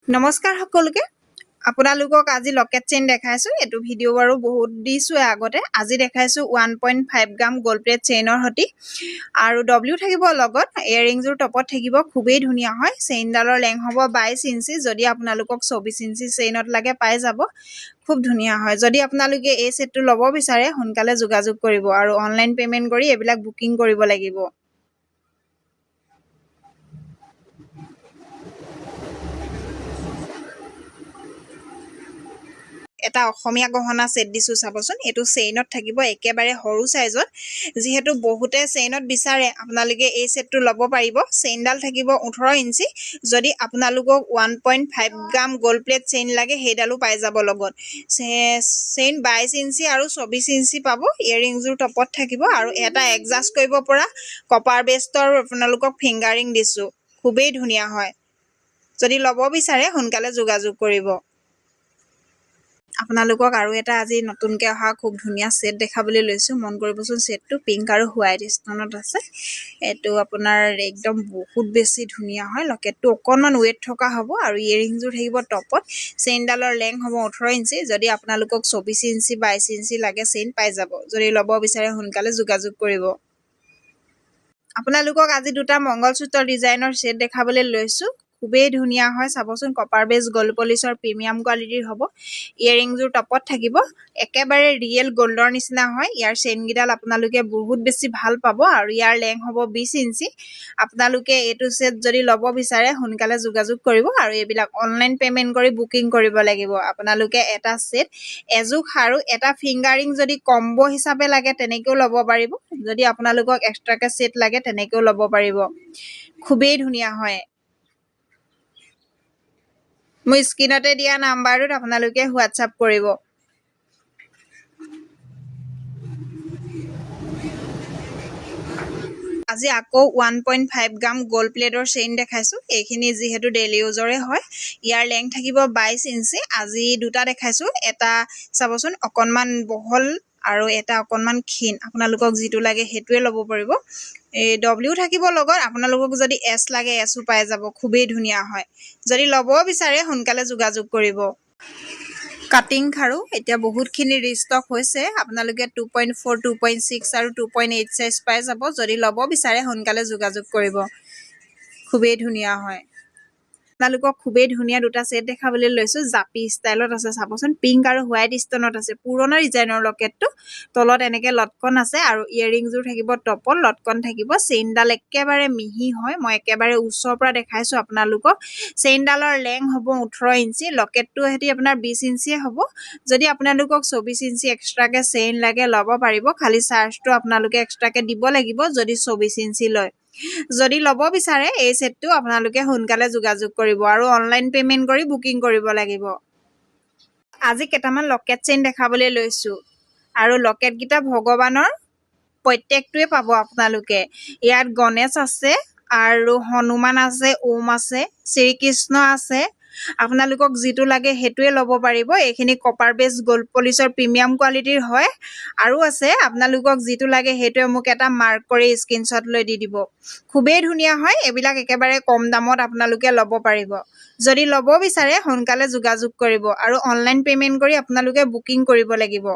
নমস্কাৰ সকলোকে আপোনালোকক আজি লকেট চেইন দেখাইছো এটো ভিডিও বাৰু বহুত দিছো আগতে আজি দেখাইছো 1.5 গ্ৰাম গোল্ড প্লেট চেইনৰ হতি আৰু ডব্লিউ থাকিব লগত ইয়াৰিংজৰ টপত থাকিব খুবেই ধুনিয়া হয় চেইনডালৰ লেং হ'ব 22 ইঞ্চি যদি আপোনালোকক 24 ইঞ্চি চেইনত লাগে পাই যাব খুব ধুনিয়া হয় যদি আপোনালোকে এই সেটটো ল'ব বিচাৰে সোনকালে যোগাযোগ কৰিব আৰু অনলাইন পেমেন্ট কৰি এবিলাক বুকিং কৰিব লাগিব এটা অসমীয়া গহনা সেট দিছো চাবচোন এটো চেইনত থাকিব একেবাৰে সৰু সাইজত যেহেতু বহুতে চেইনত বিচাৰে আপোনালোকে এই সেটটো ল'ব পাৰিব চেইনডাল থাকিব 18 ইঞ্চি যদি আপোনালোকক 1.5 গ্ৰাম গোল্ড প্লেট চেইন লাগে হেডালো পাই যাব লগত চেইন 22 ইঞ্চি আৰু 24 ইঞ্চি পাব ইয়াৰিংজৰ টপত থাকিব আৰু এটা এডজাস্ট কৰিব পৰা কপাৰ বেষ্টৰ আপোনালোকক ফিংগাৰিং দিছো খুবেই ধুনিয়া হয় যদি ল'ব বিচাৰে সোনকালে যোগাযোগ কৰিব আপোনালোকক আৰু এটা আজি নতুনকে অহা খুব ধুনিয়া সেট দেখাবলৈ লৈছো মন কৰিবচোন সেটটো পিংক আৰু হোৱাইট ষ্টনত আছে এটো আপোনাৰ একদম বহুত বেছি ধুনিয়া হয় লকেটটো অকনমান ওয়েট থকা হ'ব আৰু ইয়াৰিংজৰ থাকিব টপত চেইনডালৰ লেং হ'ব 18 ইঞ্চি যদি আপোনালোকক 24 ইঞ্চি 22 ইঞ্চি লাগে চেইন পাই যাব যদি ল'ব বিচাৰে সোনকালে যোগাযোগ কৰিব আপোনালোকক আজি দুটা মংগলসূত্ৰ ডিজাইনৰ সেট দেখাবলৈ লৈছো খুবেই ধুনিয়া হয় চাবচোন কপাৰ বেস গোল্ড পলিশৰ প্ৰিমিয়াম কোৱালিটিৰ হ'ব ইয়াৰিংজৰ টপত থাকিব একেবাৰে ৰিয়েল গোল্ডৰ নিচিনা হয় ইয়াৰ চেইন গিডাল আপোনালোকে বহুত বেছি ভাল পাব আৰু ইয়াৰ লেং হ'ব 20 ইঞ্চি আপোনালোকে এটো সেট যদি ল'ব বিচাৰে সোনকালে যোগাযোগ কৰিব আৰু এবিলাক অনলাইন পেমেন্ট কৰি বুকিং কৰিব লাগিব আপোনালোকে এটা সেট এজুক আৰু এটা ফিংগাৰিং যদি কম্বো হিচাপে লাগে তেনেকেও ল'ব পাৰিব যদি আপোনালোকক এক্সট্ৰাকে সেট লাগে তেনেকেও ল'ব পাৰিব খুবেই ধুনিয়া হয় মই স্ক্ৰিনতে দিয়া নাম্বাৰটোত আপোনালোকে হোৱাটসঅ্যাপ কৰিব আজি আকৌ 1.5 গ্ৰাম গোল্ড প্লেটৰ চেইন দেখাইছো এইখিনি যেহেতু ডেইলি ইউজৰে হয় ইয়াৰ লেং থাকিব 22 ইঞ্চি আজি দুটা দেখাইছো এটা চাবচোন অকনমান বহল আৰু এটা অকনমান ক্ষীণ আপোনালোকক যেটো লাগে হেতুৱে ল'ব পাৰিব এই ডব্লিউ থাকিব লগত আপোনালোকক যদি এস লাগে এসও পাই যাব খুবেই ধুনিয়া হয় যদি ল'ব বিচাৰে সোনকালে যোগাযোগ কৰিব কাটিং খাৰু এতিয়া বহুতখিনি ৰিষ্টক হৈছে আপোনালোকে 2.4 2.6 আৰু 2.8 সাইজ পাই যাব যদি ল'ব বিচাৰে সোনকালে যোগাযোগ কৰিব খুবেই ধুনিয়া হয় আপোনালোকক খুবেই ধুনিয়া দুটা সেট দেখাবলৈ লৈছো জাপি ষ্টাইলত আছে চাবচোন পিংক আৰু হোৱাইট ষ্টনত আছে পুৰণা ডিজাইনৰ লকেটটো তলত এনেকে লটকন আছে আৰু ইয়াৰিংজৰ থাকিব টপল লটকন থাকিব চেইনডাল একেবাৰে মিহি হয় মই একেবাৰে উচ্চৰ পৰা দেখাইছো আপোনালোকক চেইনডালৰ লেং হ'ব 18 ইঞ্চি লকেটটো হেতি আপোনাৰ 20 ইঞ্চি হ'ব যদি আপোনালোকক 24 ইঞ্চি এক্সট্ৰাকে চেইন লাগে ল'ব পাৰিব খালি চাৰ্জটো আপোনালোকে এক্সট্ৰাকে দিব লাগিব যদি 24 ইঞ্চি লয় যদি ল'ব বিচাৰে এই সেটটো আপোনালোকে সোনকালে যোগাযোগ কৰিব আৰু অনলাইন পেমেন্ট কৰি বুকিং কৰিব লাগিব আজি কেটামান লকেট চেইন দেখাবলৈ লৈছো আৰু লকেট গিটা ভগৱানৰ প্ৰত্যেকটোৱে পাব আপোনালোকে ইয়াত গণেশ আছে আৰু হনুমান আছে ওম আছে শ্ৰীকৃষ্ণ আছে আপোনালোকক যেটো লাগে হেতুৱে ল'ব পাৰিব এইখিনি কপাৰ বেস গোল্ড পলিশৰ প্ৰিমিয়াম কোৱালিটিৰ হয় আৰু আছে আপোনালোকক যেটো লাগে হেতুৱে মোক এটা মাৰ্ক কৰি স্ক্ৰিনশ্বট লৈ দি দিব খুবেই ধুনিয়া হয় এবিলাক একেবাৰে কম দামত আপোনালোকে ল'ব পাৰিব যদি ল'ব বিচাৰে সোনকালে যোগাযোগ কৰিব আৰু অনলাইন পেমেন্ট কৰি আপোনালোকে বুকিং কৰিব লাগিব